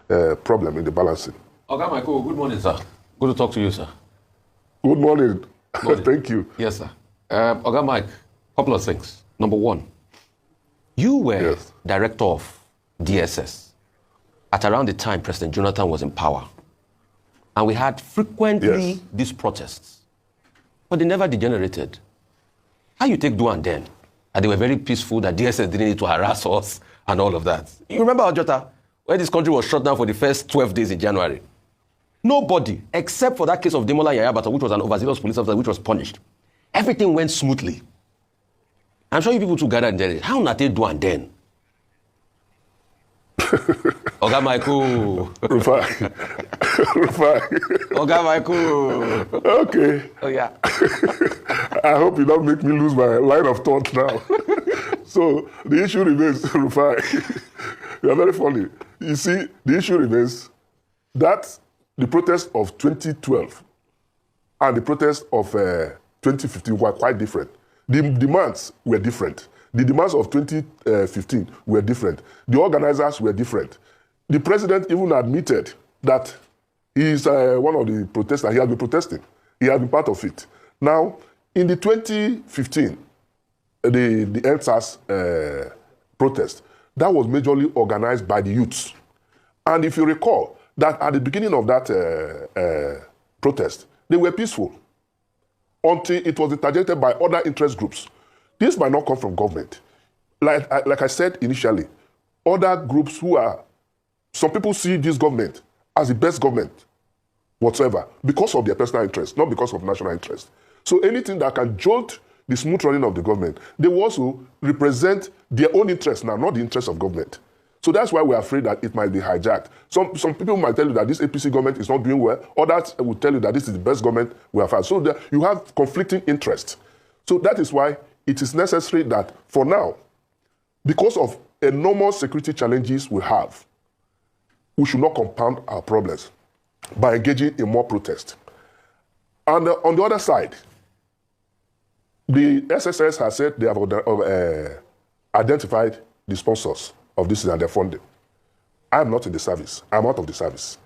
problem in the balancing. Okay, Michael, good morning, sir. Good to talk to you, sir. Good morning. Thank you. Yes, sir. Okay, Mike, couple of things. Number one, you were director of DSS at around the time President Jonathan was in power. And we had frequently these protests, but they never degenerated. How you take do and then? And they were very peaceful, that DSS didn't need to harass us and all of that. You remember Ojota, where this country was shut down for the first 12 days in January? Nobody, except for that case of Demola Yayabata, which was an overzealous police officer, which was punished. Everything went smoothly. I'm sure you people too gathered there. How not they do and then? Oga Michael. Rufai. Oga Michael. Okay. Oh, yeah. I hope you don't make me lose my line of thought now. So the issue remains, Rufai. You are very funny. You see, the issue remains that the protest of 2012 and the protest of 2015 were quite different. The demands were different. The demands of 2015 were different. The organizers were different. The president even admitted that he is one of the protesters. He has been protesting. He has been part of it. Now, in the 2015, the EndSARS protest, that was majorly organized by the youths. And if you recall, that at the beginning of that protest, they were peaceful until it was interjected by other interest groups. This might not come from government. Like I said initially, other groups some people see this government as the best government whatsoever because of their personal interest, not because of national interest. So anything that can jolt the smooth running of the government, they will also represent their own interests now, not the interests of government. So that's why we're afraid that it might be hijacked. Some people might tell you that this APC government is not doing well. Others will tell you that this is the best government we have had. So you have conflicting interests. So that is why it is necessary that for now, because of enormous security challenges we have, we should not compound our problems by engaging in more protest. And on the other side, the SSS has said they have identified the sponsors of this and their funding. I am not in the service. I'm out of the service.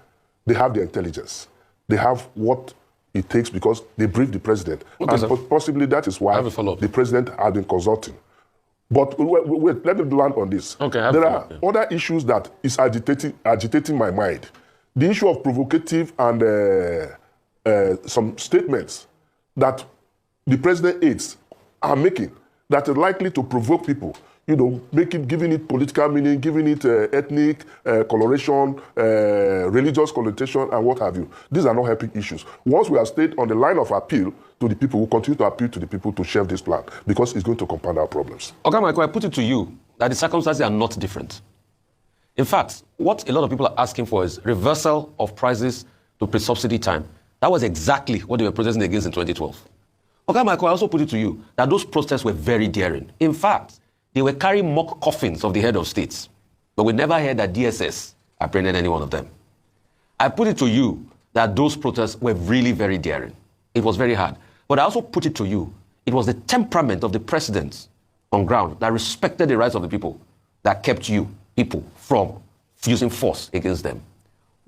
They have the intelligence. They have what it takes because they briefed the president. Okay, and possibly that is why the president has been consulting. But wait, let me land on this. Okay, there are other issues that is agitating my mind. The issue of provocative and some statements that the president aides are making that are likely to provoke people. You know, giving it political meaning, giving it ethnic coloration, religious connotation, and what have you. These are not helping issues. Once we have stayed on the line of appeal to the people, we'll continue to appeal to the people to shelve this plan because it's going to compound our problems. Okay, Michael, I put it to you that the circumstances are not different. In fact, what a lot of people are asking for is reversal of prices to pre-subsidy time. That was exactly what they were protesting against in 2012. Okay, Michael, I also put it to you that those protests were very daring. In fact, they were carrying mock coffins of the head of states, but we never heard that DSS apprehended any one of them. I put it to you that those protests were really very daring. It was very hard. But I also put it to you, it was the temperament of the president on ground that respected the rights of the people that kept you, people, from using force against them.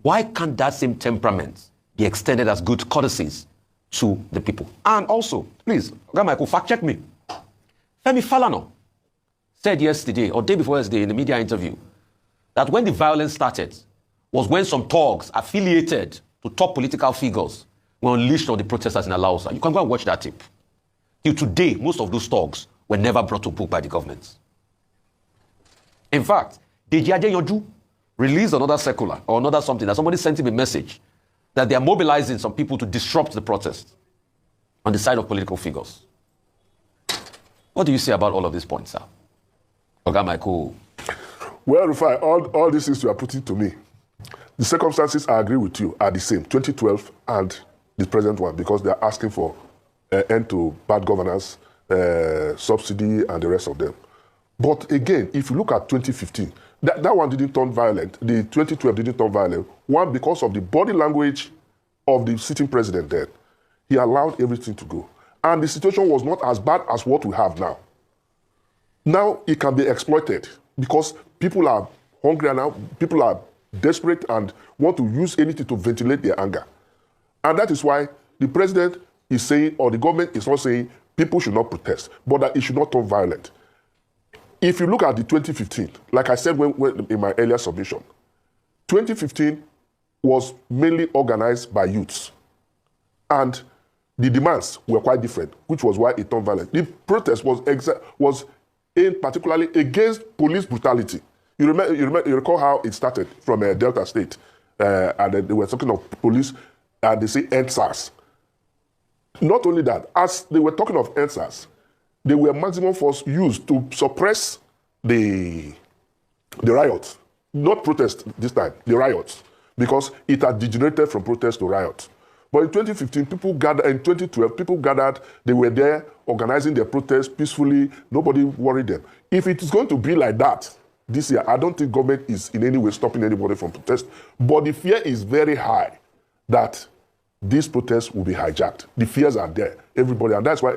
Why can't that same temperament be extended as good courtesies to the people? And also, please, Michael, fact check me. Femi Falana said yesterday, or day before yesterday in the media interview, that when the violence started was when some thugs affiliated to top political figures were unleashed on the protesters in Alausa. You can go and watch that tape. Till today, most of those thugs were never brought to book by the government. In fact, Deji Adeyanju released another circular or another something that somebody sent him a message that they are mobilizing some people to disrupt the protest on the side of political figures. What do you say about all of these points, sir? Okay, Michael. Well, Rufai, all these things you are putting to me, the circumstances, I agree with you, are the same, 2012 and the present one, because they are asking for an end to bad governance, subsidy, and the rest of them. But again, if you look at 2015, that one didn't turn violent. The 2012 didn't turn violent. One, because of the body language of the sitting president then. He allowed everything to go. And the situation was not as bad as what we have now. Now it can be exploited because people are hungry now. People are desperate and want to use anything to ventilate their anger. And that is why the president is saying, or the government is not saying, people should not protest, but that it should not turn violent. If you look at the 2015, like I said when in my earlier submission, 2015 was mainly organized by youths. And the demands were quite different, which was why it turned violent. The protest was aimed particularly against police brutality. You recall how it started from Delta State, and they were talking of police, and they say end SARS. Not only that, as they were talking of end SARS, they were maximum force used to suppress the riots. Not protest this time, the riots, because it had degenerated from protest to riots. But in 2015, people gathered, in 2012, people gathered, they were there organizing their protests peacefully, nobody worried them. If it is going to be like that this year, I don't think government is in any way stopping anybody from protest, but the fear is very high that these protests will be hijacked. The fears are there, everybody, and that's why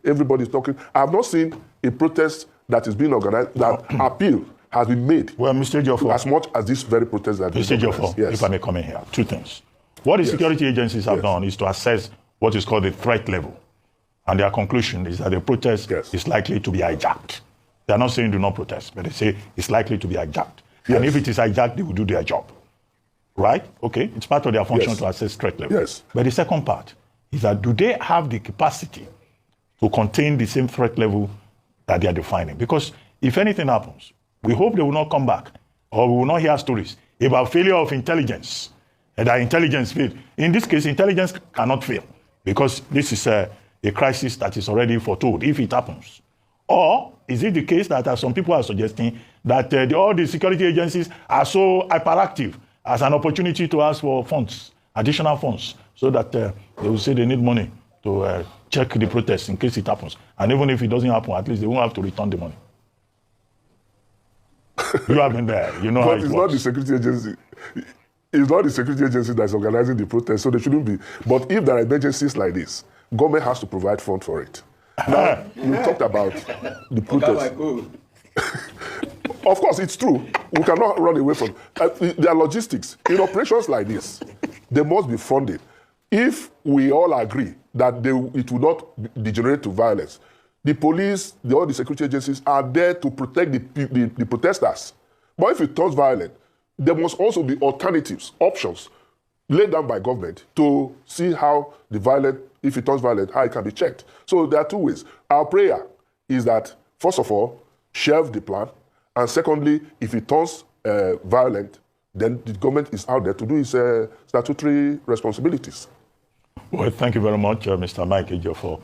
everybody is talking. I have not seen a protest that is being organized, that appeal has been made. Well, Mr. Ejiofor, as much as this very protest that Mr. Ejiofor, yes. if I may come in here, two things. What the security agencies have done is to assess what is called the threat level. And their conclusion is that the protest is likely to be hijacked. They are not saying do not protest, but they say it's likely to be hijacked. And if it is hijacked, they will do their job. Right? Okay, it's part of their function to assess threat level. But the second part is that do they have the capacity to contain the same threat level that they are defining? Because if anything happens, we hope they will not come back, or we will not hear stories about failure of intelligence, and that intelligence failed. In this case, intelligence cannot fail, because this is a crisis that is already foretold, if it happens. Or is it the case that, as some people are suggesting, that all the security agencies are so hyperactive as an opportunity to ask for funds, additional funds, so that they will say they need money to check the protests in case it happens. And even if it doesn't happen, at least they won't have to return the money. You have been there. You know how it works. But it's not the security agency. It's not the security agency that's organizing the protest, so they shouldn't be. But if there are emergencies like this, government has to provide funds for it. Now, you talked about the protest. Of course, it's true. We cannot run away from it. There are logistics. In operations like this, they must be funded. If we all agree that it will not degenerate to violence, the police, all the security agencies are there to protect the protesters. But if it turns violent, there must also be alternatives, options, laid down by government to see how the violent, if it turns violent, how it can be checked. So there are two ways. Our prayer is that, first of all, shelve the plan, and secondly, if it turns violent, then the government is out there to do its statutory responsibilities. Well, thank you very much, Mr. Mike Ejiofor,